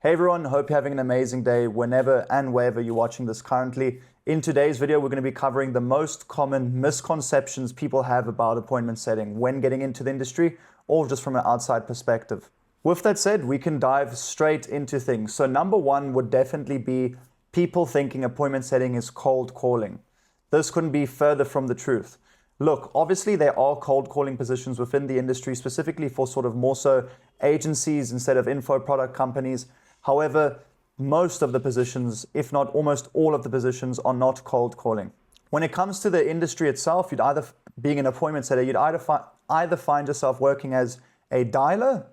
Hey everyone, hope you're having an amazing day whenever and wherever you're watching this currently. In today's video, we're going to be covering the most common misconceptions people have about appointment setting when getting into the industry or just from an outside perspective. With that said, we can dive straight into things. So number one would definitely be people thinking appointment setting is cold calling. This couldn't be further from the truth. Look, obviously there are cold calling positions within the industry, specifically for sort of more so agencies instead of info product companies. However, most of the positions, if not almost all of the positions, are not cold calling. When it comes to the industry itself, you'd either, being an appointment setter, you'd either find yourself working as a dialer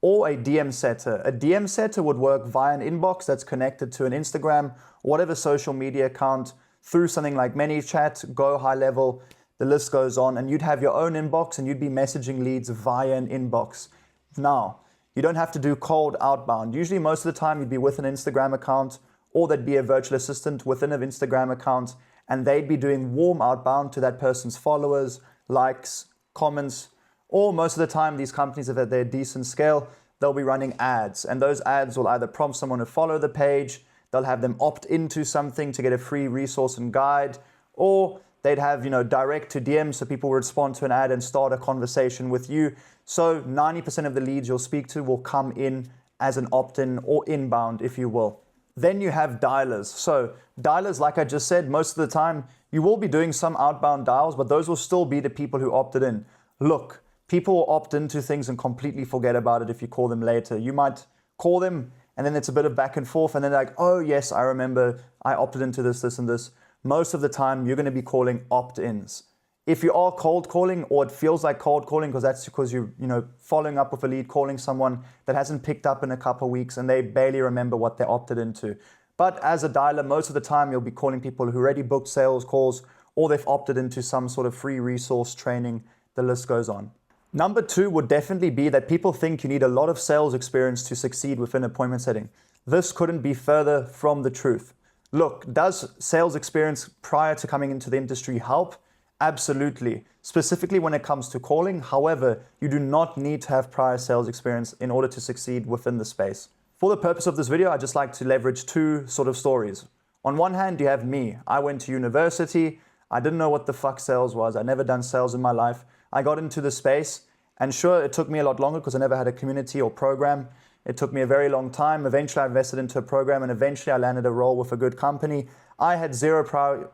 or a DM setter. A DM setter would work via an inbox that's connected to an Instagram or whatever social media account through something like ManyChat, Go High Level, the list goes on, and you'd have your own inbox and you'd be messaging leads via an inbox. Now, you don't have to do cold outbound. Usually most of the time you'd be with an Instagram account or there'd be a virtual assistant within an Instagram account and they'd be doing warm outbound to that person's followers, likes, comments, or most of the time these companies, if at their decent scale, they'll be running ads, and those ads will either prompt someone to follow the page, they'll have them opt into something to get a free resource and guide, or they'd have, direct to DM, so people will respond to an ad and start a conversation with you. So 90% of the leads you'll speak to will come in as an opt-in or inbound, if you will. Then you have dialers. So dialers, like I just said, most of the time you will be doing some outbound dials, but those will still be the people who opted in. Look, people will opt into things and completely forget about it if you call them later. You might call them and then it's a bit of back and forth and then they're like, oh yes, I remember I opted into this, this, and this. Most of the time you're going to be calling opt-ins. If you are cold calling, or it feels like cold calling because you're following up with a lead, calling someone that hasn't picked up in a couple of weeks and they barely remember what they opted into. But as a dialer, most of the time you'll be calling people who already booked sales calls or they've opted into some sort of free resource training. The list goes on. Number two would definitely be that people think you need a lot of sales experience to succeed within appointment setting. This couldn't be further from the truth. Look, does sales experience prior to coming into the industry help? Absolutely, specifically when it comes to calling. However, you do not need to have prior sales experience in order to succeed within the space. For the purpose of this video, I'd just like to leverage two sort of stories. On one hand, you have me. I went to university. I didn't know what the fuck sales was. I'd never done sales in my life. I got into the space, and sure, it took me a lot longer because I never had a community or program. It took me a very long time. Eventually, I invested into a program and eventually I landed a role with a good company. I had zero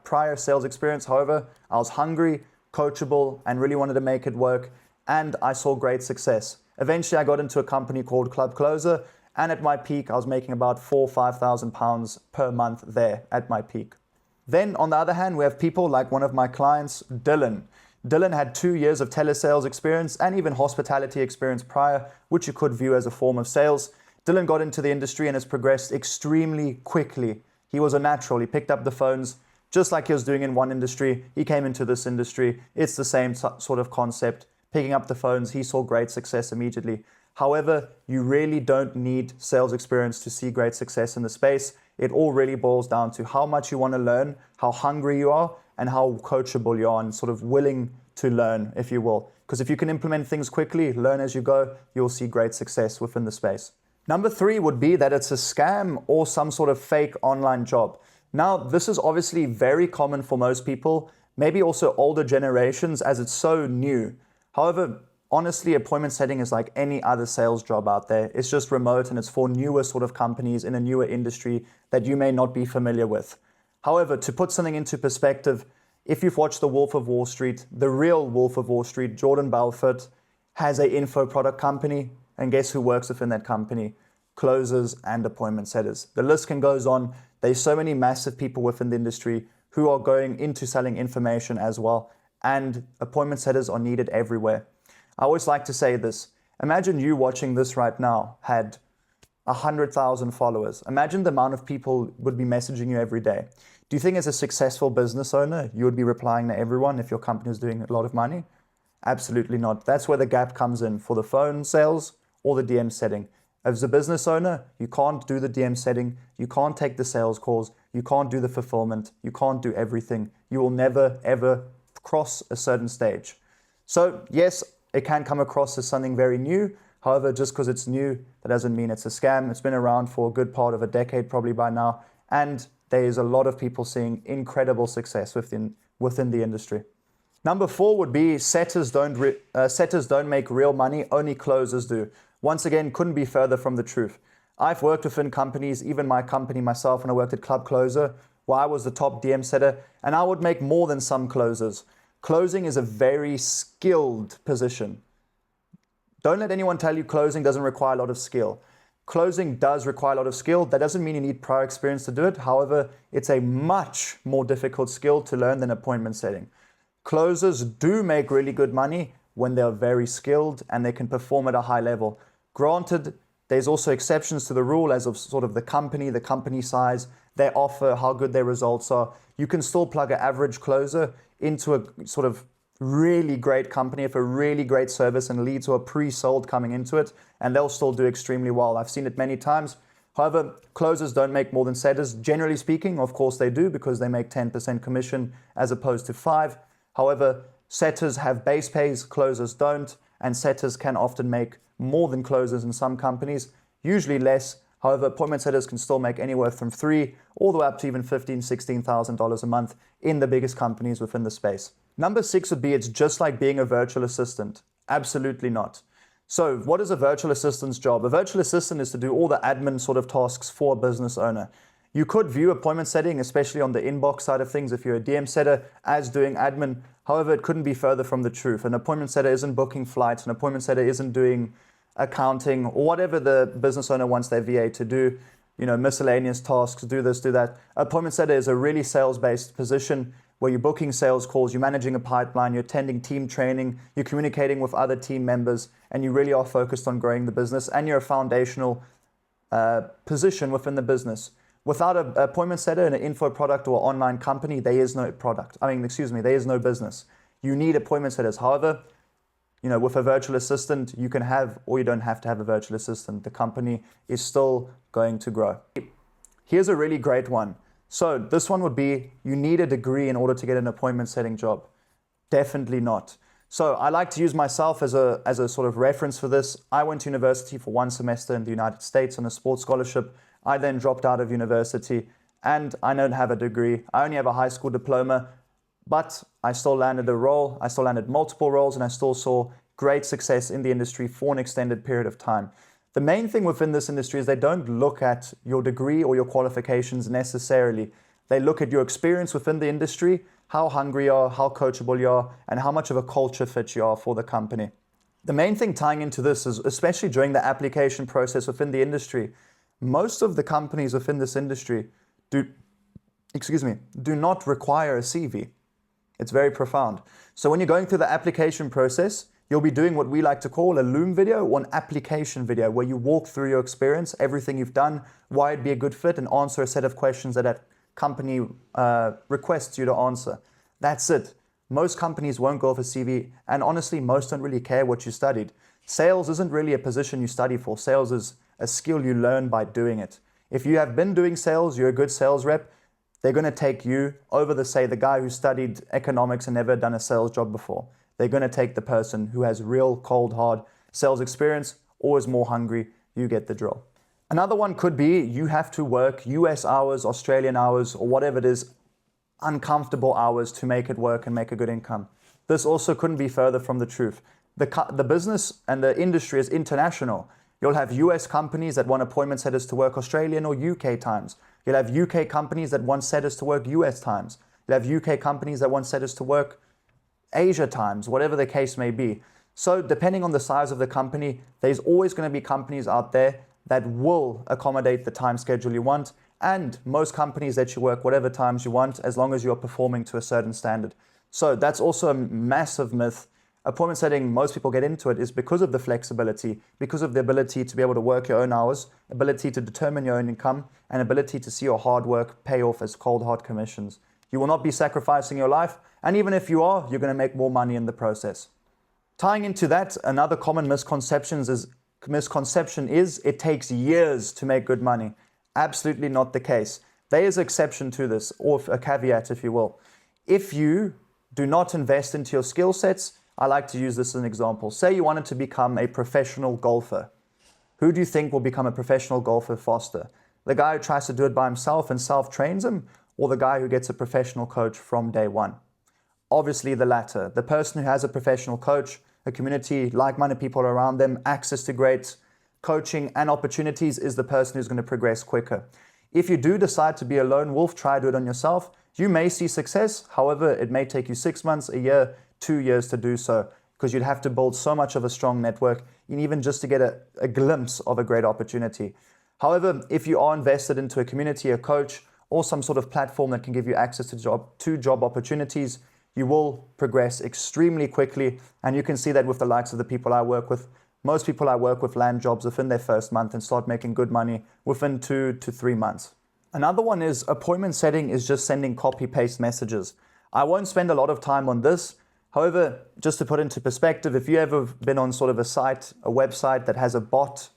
prior sales experience. However, I was hungry, coachable, and really wanted to make it work. And I saw great success. Eventually, I got into a company called Club Closer. And at my peak, I was making about £4,000 or £5,000 per month there at my peak. Then on the other hand, we have people like one of my clients, Dylan. Dylan had 2 years of telesales experience and even hospitality experience prior, which you could view as a form of sales. Dylan got into the industry and has progressed extremely quickly. He was a natural. He picked up the phones just like he was doing in one industry. He came into this industry. It's the same sort of concept. Picking up the phones, he saw great success immediately. However, you really don't need sales experience to see great success in the space. It all really boils down to how much you want to learn, how hungry you are, and how coachable you are and sort of willing to learn, if you will. Because if you can implement things quickly, learn as you go, you'll see great success within the space. Number three would be that it's a scam or some sort of fake online job. Now, this is obviously very common for most people, maybe also older generations as it's so new. However, honestly, appointment setting is like any other sales job out there. It's just remote and it's for newer sort of companies in a newer industry that you may not be familiar with. However, to put something into perspective, if you've watched The Wolf of Wall Street, the real Wolf of Wall Street, Jordan Belfort, has an info product company. And guess who works within that company? Closers and appointment setters. The list can goes on. There's so many massive people within the industry who are going into selling information as well. And appointment setters are needed everywhere. I always like to say this. Imagine you watching this right now had 100,000 followers. Imagine the amount of people would be messaging you every day. Do you think as a successful business owner, you would be replying to everyone if your company is doing a lot of money? Absolutely not. That's where the gap comes in for the phone sales or the DM setting. As a business owner, you can't do the DM setting. You can't take the sales calls. You can't do the fulfillment. You can't do everything. You will never, ever cross a certain stage. So yes, it can come across as something very new. However, just because it's new, that doesn't mean it's a scam. It's been around for a good part of a decade probably by now, and there is a lot of people seeing incredible success within the industry. Number 4 would be setters don't make real money, only closers do. Once again, couldn't be further from the truth. I've worked within companies, even my company myself, when I worked at Club Closer, where I was the top DM setter, and I would make more than some closers. Closing is a very skilled position. Don't let anyone tell you closing doesn't require a lot of skill. Closing does require a lot of skill. That doesn't mean you need prior experience to do it. However, it's a much more difficult skill to learn than appointment setting. Closers do make really good money when they're very skilled and they can perform at a high level. Granted, there's also exceptions to the rule as of sort of the company size, their offer, how good their results are. You can still plug an average closer into a sort of really great company with a really great service and lead to a pre-sold coming into it, and they'll still do extremely well. I've seen it many times. However, closers don't make more than setters. Generally speaking, of course they do, because they make 10% commission as opposed to 5%. However, setters have base pays, closers don't, and setters can often make more than closers in some companies, usually less. However, appointment setters can still make anywhere from $3,000 all the way up to even $15,000, $16,000 a month in the biggest companies within the space. Number 6 would be, it's just like being a virtual assistant. Absolutely not. So what is a virtual assistant's job? A virtual assistant is to do all the admin sort of tasks for a business owner. You could view appointment setting, especially on the inbox side of things, if you're a DM setter, as doing admin. However, it couldn't be further from the truth. An appointment setter isn't booking flights. An appointment setter isn't doing accounting or whatever the business owner wants their VA to do, miscellaneous tasks, do this, do that. Appointment setter is a really sales-based position where you're booking sales calls, you're managing a pipeline, you're attending team training, you're communicating with other team members, and you really are focused on growing the business, and you're a foundational position within the business. Without an appointment setter in an info product or online company, there is no there is no business. You need appointment setters. However, with a virtual assistant, you can have, or you don't have to have a virtual assistant. The company is still going to grow. Here's a really great one. So this one would be, you need a degree in order to get an appointment setting job. Definitely not. So I like to use myself as a sort of reference for this. I went to university for 1 semester in the United States on a sports scholarship. I then dropped out of university and I don't have a degree. I only have a high school diploma, but I still landed a role. I still landed multiple roles, and I still saw great success in the industry for an extended period of time. The main thing within this industry is they don't look at your degree or your qualifications necessarily. They look at your experience within the industry, how hungry you are, how coachable you are, and how much of a culture fit you are for the company. The main thing tying into this is, especially during the application process within the industry, most of the companies within this industry do not require a CV. It's very profound. So when you're going through the application process, you'll be doing what we like to call a Loom video or an application video, where you walk through your experience, everything you've done, why it'd be a good fit, and answer a set of questions that company requests you to answer. That's it. Most companies won't go for CV, and honestly, most don't really care what you studied. Sales isn't really a position you study for. Sales is a skill you learn by doing it. If you have been doing sales, you're a good sales rep, they're going to take you over the guy who studied economics and never done a sales job before. They're going to take the person who has real cold, hard sales experience, or is more hungry. You get the drill. Another one could be, you have to work US hours, Australian hours, or whatever it is, uncomfortable hours to make it work and make a good income. This also couldn't be further from the truth. The business and the industry is international. You'll have US companies that want appointment setters to work Australian or UK times. You'll have UK companies that want setters to work US times. You'll have UK companies that want setters to work Asia times, whatever the case may be. So depending on the size of the company, there's always going to be companies out there that will accommodate the time schedule you want, and most companies that you work whatever times you want, as long as you're performing to a certain standard. So that's also a massive myth. Appointment setting, most people get into it is because of the flexibility, because of the ability to be able to work your own hours, ability to determine your own income, and ability to see your hard work pay off as cold hard commissions. You will not be sacrificing your life, and even if you are, you're going to make more money in the process. Tying into that, another common misconception is it takes years to make good money. Absolutely not the case. There is an exception to this, or a caveat if you will. If you do not invest into your skill sets, I like to use this as an example. Say you wanted to become a professional golfer. Who do you think will become a professional golfer faster? The guy who tries to do it by himself and self-trains him, or the guy who gets a professional coach from day one? Obviously the latter. The person who has a professional coach, a community, like-minded people around them, access to great coaching and opportunities is the person who's going to progress quicker. If you do decide to be a lone wolf, try to do it on yourself, you may see success. However, it may take you 6 months, a year, 2 years to do so, because you'd have to build so much of a strong network, and even just to get a glimpse of a great opportunity. However, if you are invested into a community, a coach, or some sort of platform that can give you access to job opportunities, you will progress extremely quickly. And you can see that with the likes of the people I work with. Most people I work with land jobs within their first month and start making good money within 2 to 3 months. Another one is appointment setting is just sending copy-paste messages. I won't spend a lot of time on this. However, just to put into perspective, if you ever been on sort of a site, a website that has a bot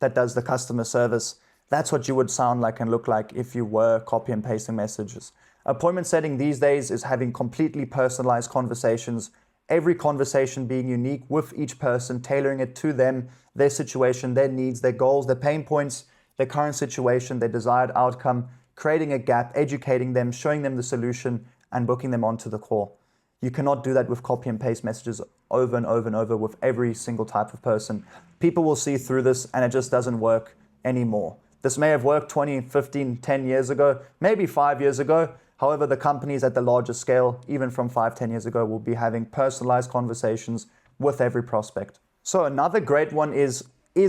that does the customer service, that's what you would sound like and look like if you were copy and pasting messages. Appointment setting these days is having completely personalized conversations, every conversation being unique with each person, tailoring it to them, their situation, their needs, their goals, their pain points, their current situation, their desired outcome, creating a gap, educating them, showing them the solution, and booking them onto the call. You cannot do that with copy and paste messages over and over and over with every single type of person. People will see through this and it just doesn't work anymore. This may have worked 20, 15, 10 years ago, maybe 5 years ago. However, the companies at the larger scale, even from 5, 10 years ago, will be having personalized conversations with every prospect. So another great one is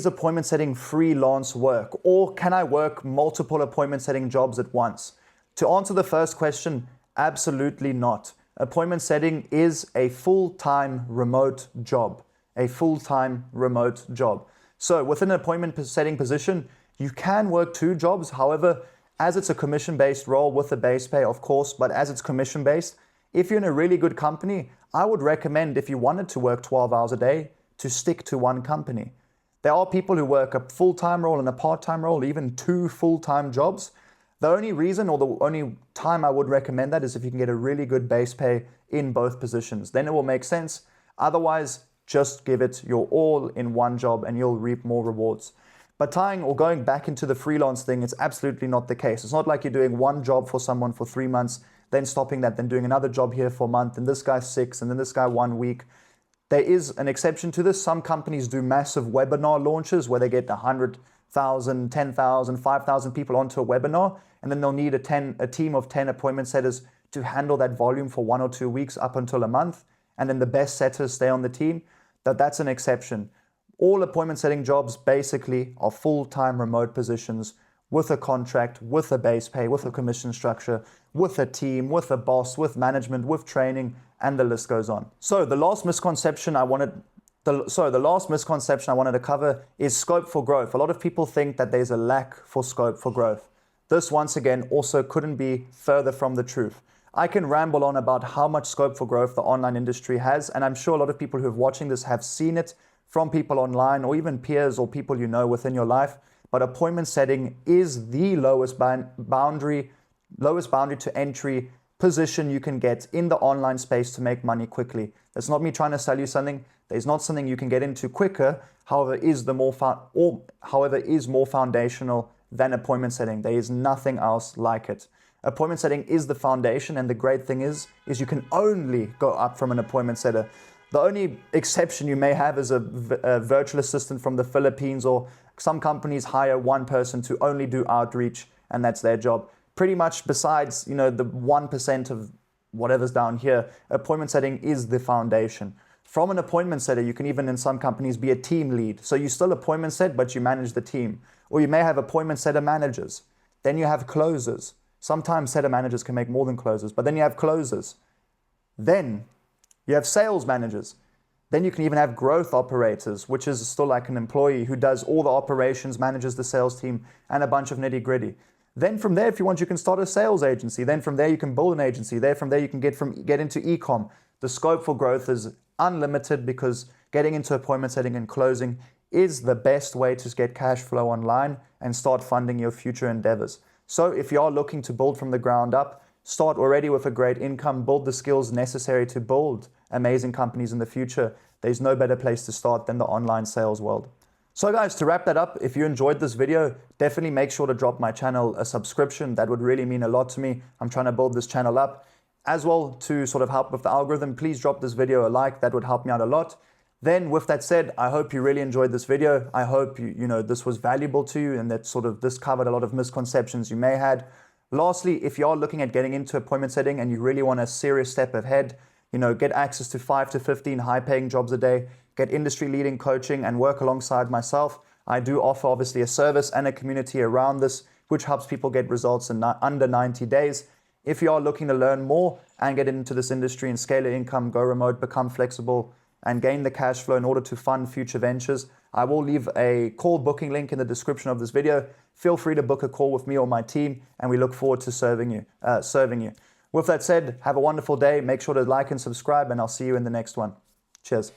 appointment setting freelance work? Or can I work multiple appointment setting jobs at once? To answer the first question, absolutely not. Appointment setting is a full-time remote job. A full-time remote job. So within an appointment setting position, you can work 2 jobs. However, as it's a commission-based role with a base pay, of course, but as it's commission-based, if you're in a really good company, I would recommend, if you wanted to work 12 hours a day, to stick to one company. There are people who work a full-time role and a part-time role, even 2 full-time jobs. The only reason or the only time I would recommend that is if you can get a really good base pay in both positions. Then it will make sense. Otherwise, just give it your all in one job and you'll reap more rewards. But tying or going back into the freelance thing, it's absolutely not the case. It's not like you're doing one job for someone for 3 months, then stopping that, then doing another job here for a month, and this guy 6, and then this guy 1 week. There is an exception to this. Some companies do massive webinar launches where they get 100,000, 10,000, 5,000 people onto a webinar, and then they'll need a team of 10 appointment setters to handle that volume for 1 or 2 weeks up until a month, and then the best setters stay on the team. That's an exception. All appointment setting jobs basically are full-time remote positions with a contract, with a base pay, with a commission structure, with a team, with a boss, with management, with training, and the list goes on. So the last misconception I wanted to cover is scope for growth. A lot of people think that there's a lack for scope for growth. This, once again, also couldn't be further from the truth. I can ramble on about how much scope for growth the online industry has, and I'm sure a lot of people who are watching this have seen it from people online or even peers or people you know within your life. But appointment setting is the lowest boundary to entry position you can get in the online space to make money quickly. That's not me trying to sell you something. There's not something you can get into quicker. However, is more foundational than appointment setting. There is nothing else like it. Appointment setting is the foundation, and the great thing is you can only go up from an appointment setter. The only exception you may have is a virtual assistant from the Philippines, or some companies hire one person to only do outreach, and that's their job. Pretty much besides, the 1% of whatever's down here, appointment setting is the foundation. From an appointment setter, you can even in some companies be a team lead. So you still appointment set, but you manage the team. Or you may have appointment setter managers. Then you have closers. Sometimes setter managers can make more than closers, but then you have closers. Then you have sales managers. Then you can even have growth operators, which is still like an employee who does all the operations, manages the sales team, and a bunch of nitty gritty. Then from there, if you want, you can start a sales agency. Then from there, you can build an agency. From there, you can get into e-com. The scope for growth is unlimited because getting into appointment setting and closing is the best way to get cash flow online and start funding your future endeavors. So if you are looking to build from the ground up, start already with a great income, build the skills necessary to build amazing companies in the future. There's no better place to start than the online sales world. So guys, to wrap that up, if you enjoyed this video, definitely make sure to drop my channel a subscription. That would really mean a lot to me. I'm trying to build this channel up. As well, to sort of help with the algorithm, please drop this video a like. That would help me out a lot. Then with that said, I hope you really enjoyed this video. I hope this was valuable to you and that sort of this covered a lot of misconceptions you may had. Lastly, if you are looking at getting into appointment setting and you really want a serious step ahead, get access to 5 to 15 high-paying jobs a day, get industry-leading coaching and work alongside myself. I do offer obviously a service and a community around this, which helps people get results in under 90 days. If you are looking to learn more and get into this industry and scale your income, go remote, become flexible, and gain the cash flow in order to fund future ventures, I will leave a call booking link in the description of this video. Feel free to book a call with me or my team, and we look forward to serving you. With that said, have a wonderful day. Make sure to like and subscribe, and I'll see you in the next one. Cheers.